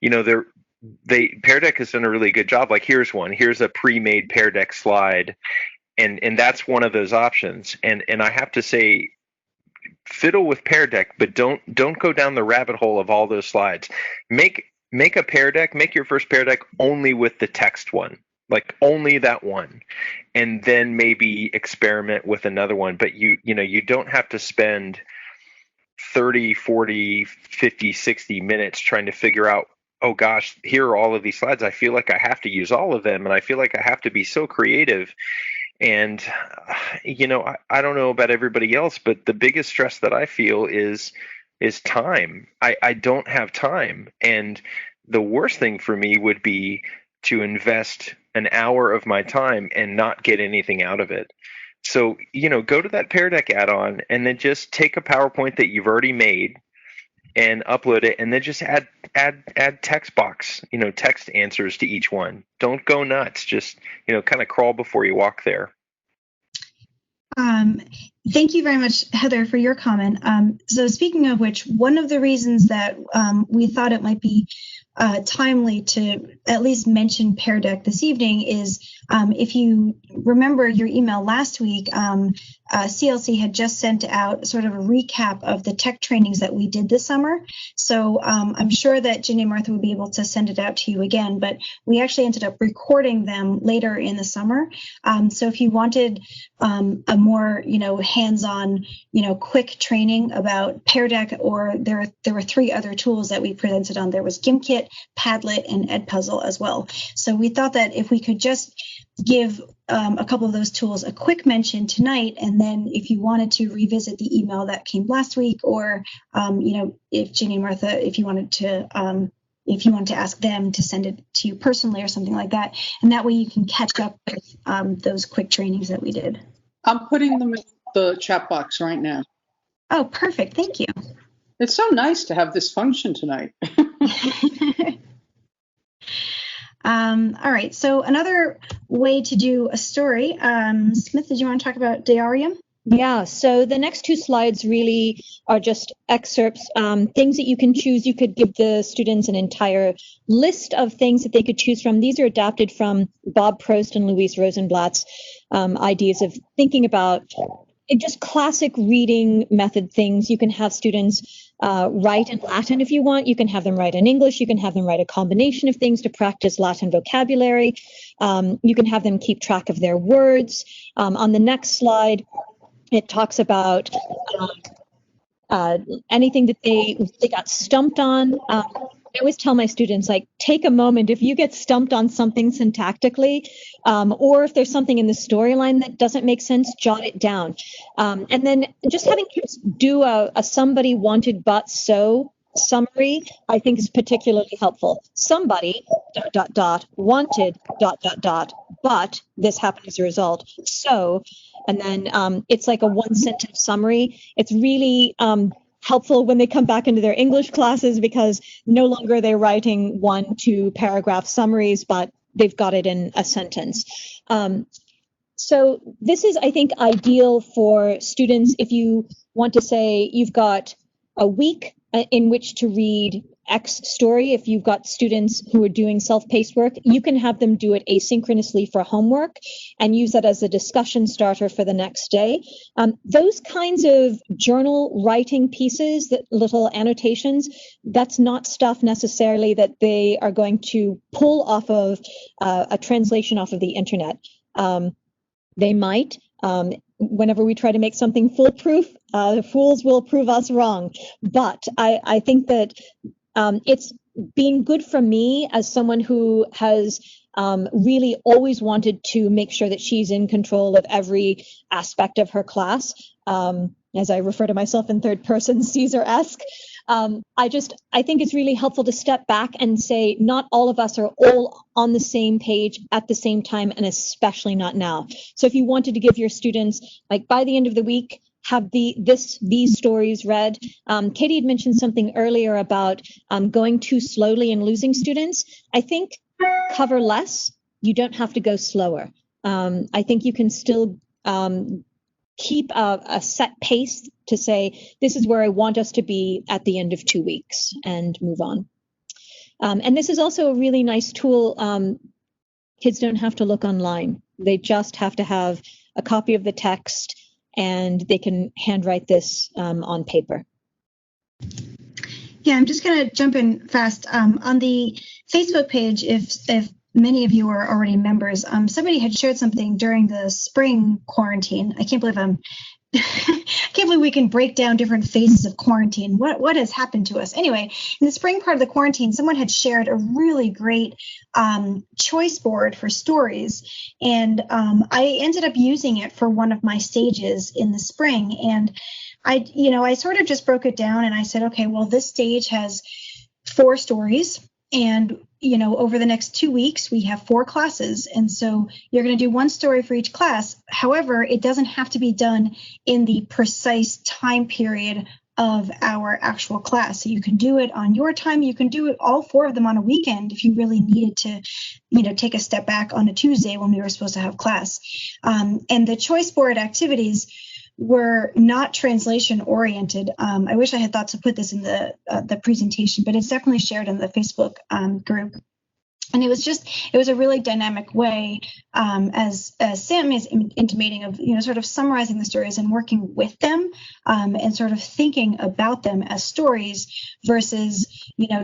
Pear Deck has done a really good job. Like, here's a pre-made Pear Deck slide, and that's one of those options. And I have to say, fiddle with Pear Deck, but don't go down the rabbit hole of all those slides. Make a Pear Deck, make your first Pear Deck only with the text one, like only that one, and then maybe experiment with another one. But you don't have to spend 30, 40, 50, 60 minutes trying to figure out, oh gosh, here are all of these slides. I feel like I have to use all of them, and I feel like I have to be so creative. And, I don't know about everybody else, but the biggest stress that I feel is time. I don't have time. And the worst thing for me would be to invest an hour of my time and not get anything out of it. So, go to that Pear Deck add-on and then just take a PowerPoint that you've already made and upload it, and then just add text box, text answers to each one. Don't go nuts. Just, kind of crawl before you walk there. Thank you very much, Heather, for your comment. So speaking of which, one of the reasons that we thought it might be timely to at least mention Pear Deck this evening is, if you remember your email last week, CLC had just sent out sort of a recap of the tech trainings that we did this summer. So I'm sure that Ginny and Martha would be able to send it out to you again, but we actually ended up recording them later in the summer. So if you wanted a more, hands-on, quick training about Pear Deck, or there were 3 other tools that we presented on. There was GimKit, Padlet, and Edpuzzle as well. So we thought that if we could just give a couple of those tools a quick mention tonight, and then if you wanted to revisit the email that came last week, or if Ginny and Martha, if you wanted to ask them to send it to you personally or something like that, and that way you can catch up with those quick trainings that we did. I'm putting them in the chat box right now. Oh, perfect. Thank you. It's so nice to have this function tonight. All right. So another way to do a story. Smith, did you want to talk about Dayarium? Yeah, so the next 2 slides really are just excerpts, things that you can choose. You could give the students an entire list of things that they could choose from. These are adapted from Bob Prost and Louise Rosenblatt's ideas of thinking about just classic reading method things. You can have students write in Latin if you want. You can have them write in English. You can have them write a combination of things to practice Latin vocabulary. You can have them keep track of their words. On the next slide, it talks about anything that they got stumped on. I always tell my students, take a moment. If you get stumped on something syntactically, or if there's something in the storyline that doesn't make sense, jot it down. And then just having kids do a somebody wanted but so summary, I think is particularly helpful. Somebody ... wanted ... but this happened as a result. So, and then it's like a 1-sentence summary. It's really helpful when they come back into their English classes, because no longer are they writing 1-2 paragraph summaries, but they've got it in a sentence. So this is, I think, ideal for students if you want to say you've got a week in which to read X story. If you've got students who are doing self-paced work, you can have them do it asynchronously for homework and use that as a discussion starter for the next day. Those kinds of journal writing pieces, that little annotations, that's not stuff necessarily that they are going to pull off of a translation off of the internet. They might. Whenever we try to make something foolproof, fools will prove us wrong. But I think that it's been good for me as someone who has really always wanted to make sure that she's in control of every aspect of her class. As I refer to myself in third person, Caesar-esque. I think it's really helpful to step back and say, not all of us are all on the same page at the same time, and especially not now. So if you wanted to give your students, by the end of the week, have these stories read. Katie had mentioned something earlier about going too slowly and losing students. I think cover less. You don't have to go slower. I think you can still keep a set pace to say, this is where I want us to be at the end of 2 weeks, and move on. And this is also a really nice tool. Kids don't have to look online. They just have to have a copy of the text, and they can handwrite this on paper. Yeah, I'm just going to jump in fast. On the Facebook page, if many of you are already members, somebody had shared something during the spring quarantine. I can't believe we can break down different phases of quarantine. What has happened to us? Anyway, in the spring part of the quarantine, someone had shared a really great choice board for stories, and I ended up using it for one of my stages in the spring. And I sort of just broke it down, and I said, okay, well, this stage has 4 stories, and over the next 2 weeks, we have 4 classes. And so you're going to do 1 story for each class. However, it doesn't have to be done in the precise time period of our actual class. So you can do it on your time. You can do it all 4 of them on a weekend if you really needed to, take a step back on a Tuesday when we were supposed to have class. And the choice board activities were not translation oriented. I wish I had thought to put this in the presentation, but it's definitely shared in the Facebook group. And it was a really dynamic way, as Sam is intimating, of, sort of summarizing the stories and working with them, and sort of thinking about them as stories versus,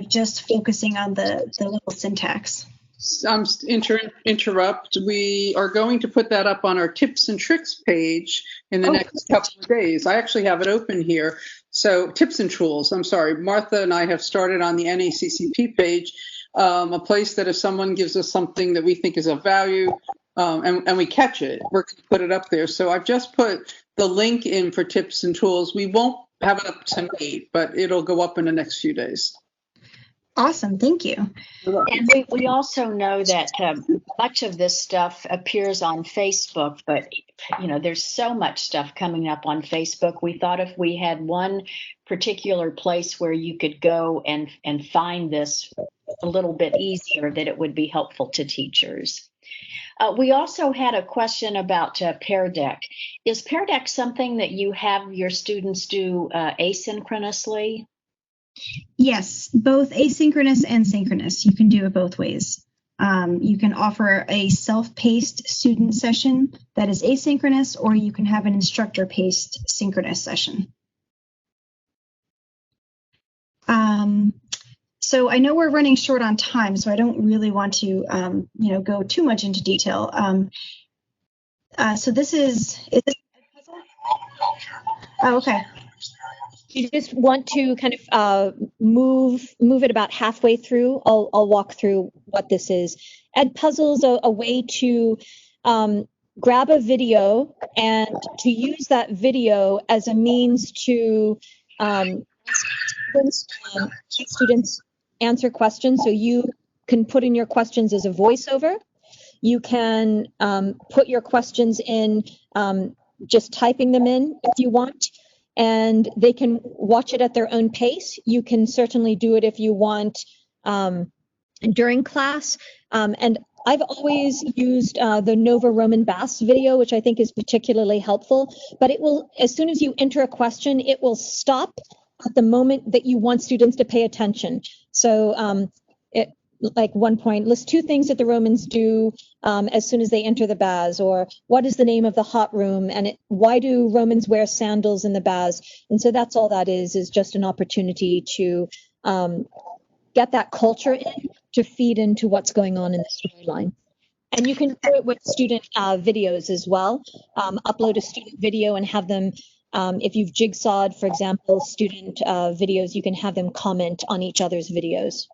just focusing on the little syntax. Interrupt. We are going to put that up on our tips and tricks page in the next couple of days. I actually have it open here. So tips and tools. I'm sorry. Martha and I have started on the NACCP page, a place that if someone gives us something that we think is of value, and we catch it, we're going to put it up there. So I've just put the link in for tips and tools. We won't have it up tonight, but it'll go up in the next few days. Awesome. Thank you. And we also know that much of this stuff appears on Facebook, but, there's so much stuff coming up on Facebook. We thought if we had one particular place where you could go and find this a little bit easier, that it would be helpful to teachers. We also had a question about Pear Deck. Is Pear Deck something that you have your students do asynchronously? Yes, both asynchronous and synchronous. You can do it both ways. You can offer a self-paced student session that is asynchronous, or you can have an instructor-paced synchronous session. So I know we're running short on time, so I don't really want to, go too much into detail. So this is this a puzzle? Oh, okay. You just want to kind of move it about halfway through. I'll walk through what this is. Edpuzzle is a way to grab a video and to use that video as a means to students answer questions. So you can put in your questions as a voiceover. You can put your questions in just typing them in if you want. And they can watch it at their own pace. You can certainly do it if you want during class. And I've always used the Nova Roman Bass video, which I think is particularly helpful. But it will, as soon as you enter a question, it will stop at the moment that you want students to pay attention. So like one point, list 2 things that the Romans do as soon as they enter the baths, or what is the name of the hot room, and why do Romans wear sandals in the baths? And so that's all that is just an opportunity to get that culture in, to feed into what's going on in the storyline. And you can do it with student videos as well. Upload a student video and have them, if you've jigsawed, for example, student videos, you can have them comment on each other's videos.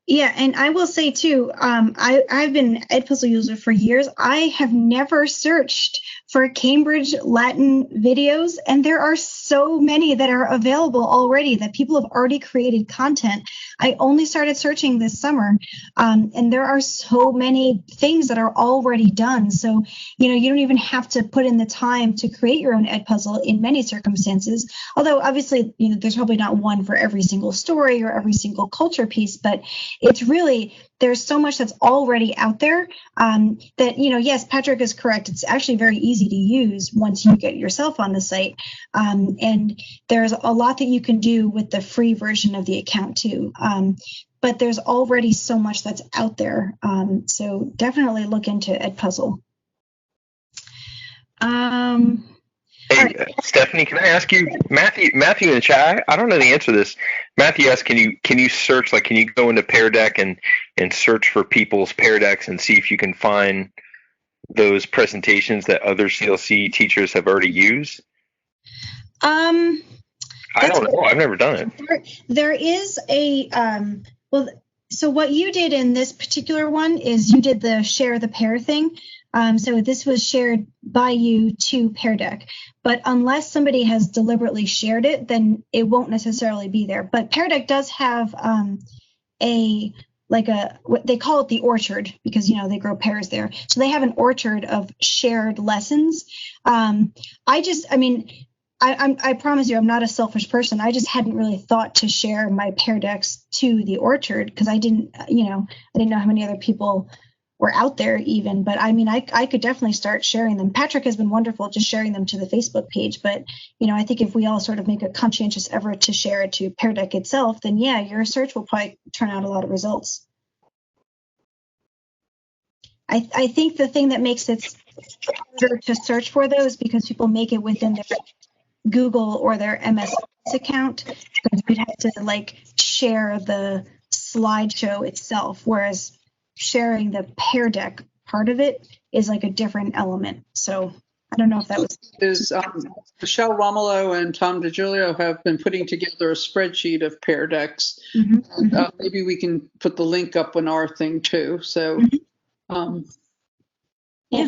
Yeah, and I will say too, I've been an Edpuzzle user for years. I have never searched for Cambridge Latin videos, and there are so many that are available already, that people have already created content. I only started searching this summer, and there are so many things that are already done. So, you don't even have to put in the time to create your own Edpuzzle in many circumstances. Although obviously, there's probably not one for every single story or every single culture piece, but it's really, there's so much that's already out there that, yes, Patrick is correct. It's actually very easy to use once you get yourself on the site. And there's a lot that you can do with the free version of the account too. But there's already so much that's out there. So definitely look into Edpuzzle. Hey, right. Stephanie, can I ask you, Matthew in the chat, I don't know the answer to this. Matthew asked, can you search, can you go into Pear Deck and search for people's Pear Decks and see if you can find those presentations that other CLC teachers have already used? I don't know. I've never done it. There is a, so what you did in this particular one is you did the share the pair thing. So this was shared by you to Pear Deck, but unless somebody has deliberately shared it, then it won't necessarily be there. But Pear Deck does have what they call it the orchard, because they grow pears there. So they have an orchard of shared lessons. I promise you, I'm not a selfish person. I just hadn't really thought to share my Pear Decks to the orchard because I didn't know how many other people were out there even. But I could definitely start sharing them. Patrick has been wonderful just sharing them to the Facebook page. But, I think if we all sort of make a conscientious effort to share it to Pear Deck itself, then yeah, your search will probably turn out a lot of results. I think the thing that makes it harder to search for those because people make it within their Google or their MS account, because we'd have to like share the slideshow itself, whereas sharing the Pear Deck part of it is like a different element. So I don't know if that was. Michelle Romulo and Tom DiGiulio have been putting together a spreadsheet of Pear Decks. Maybe we can put the link up on our thing too. So, yeah.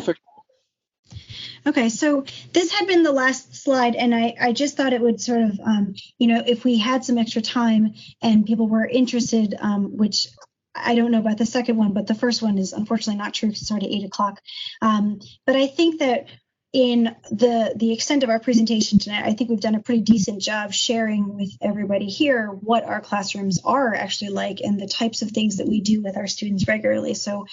Okay, so this had been the last slide, and I just thought it would sort of, if we had some extra time and people were interested, which I don't know about the second one, but the first one is unfortunately not true because it's already 8 o'clock. But I think that in the extent of our presentation tonight, I think we've done a pretty decent job sharing with everybody here what our classrooms are actually like and the types of things that we do with our students regularly. So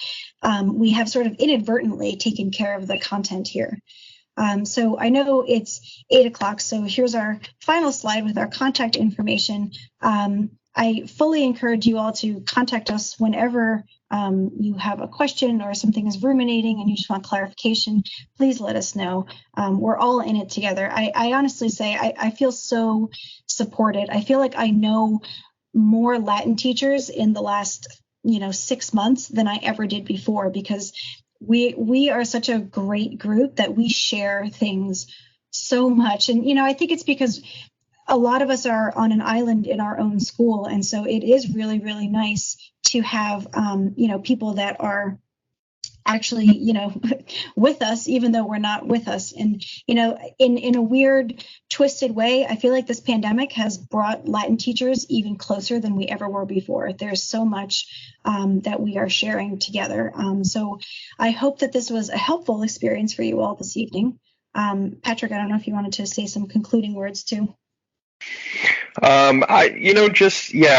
we have sort of inadvertently taken care of the content here. So I know it's 8 o'clock, so here's our final slide with our contact information. I fully encourage you all to contact us whenever you have a question or something is ruminating and you just want clarification. Please let us know. We're all in it together. I honestly say I feel so supported. I feel like I know more Latin teachers in the last 6 months than I ever did before, because we are such a great group that we share things so much. And I think it's because a lot of us are on an island in our own school, and so it is really, really nice to have people that are actually with us even though we're not with us. And in a weird twisted way, I feel like this pandemic has brought Latin teachers even closer than we ever were before. There's so much that we are sharing together. So I hope that this was a helpful experience for you all this evening. Patrick, I don't know if you wanted to say some concluding words too.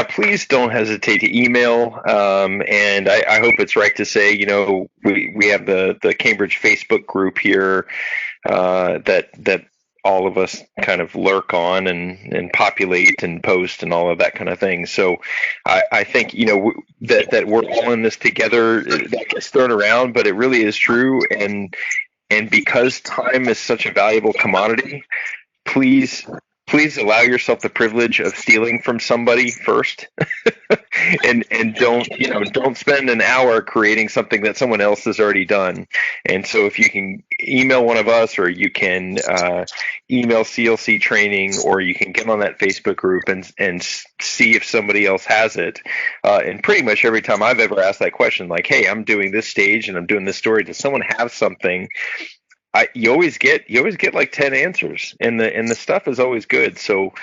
Please don't hesitate to email. And I hope it's right to say, we have the Cambridge Facebook group here that all of us kind of lurk on and populate and post and all of that kind of thing. So I think, that we're all in this together. That gets thrown around, but it really is true. And because time is such a valuable commodity, please allow yourself the privilege of stealing from somebody first, and don't spend an hour creating something that someone else has already done. And so if you can email one of us, or you can email CLC training, or you can get on that Facebook group and see if somebody else has it. And pretty much every time I've ever asked that question, like, hey, I'm doing this stage and I'm doing this story, does someone have something? You always get like 10 answers, and the stuff is always good. So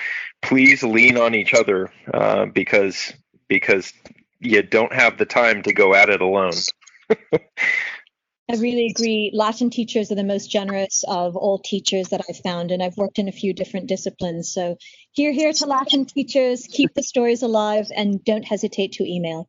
please lean on each other, because you don't have the time to go at it alone. I really agree. Latin teachers are the most generous of all teachers that I've found, and I've worked in a few different disciplines. So here to Latin teachers, keep the stories alive and don't hesitate to email.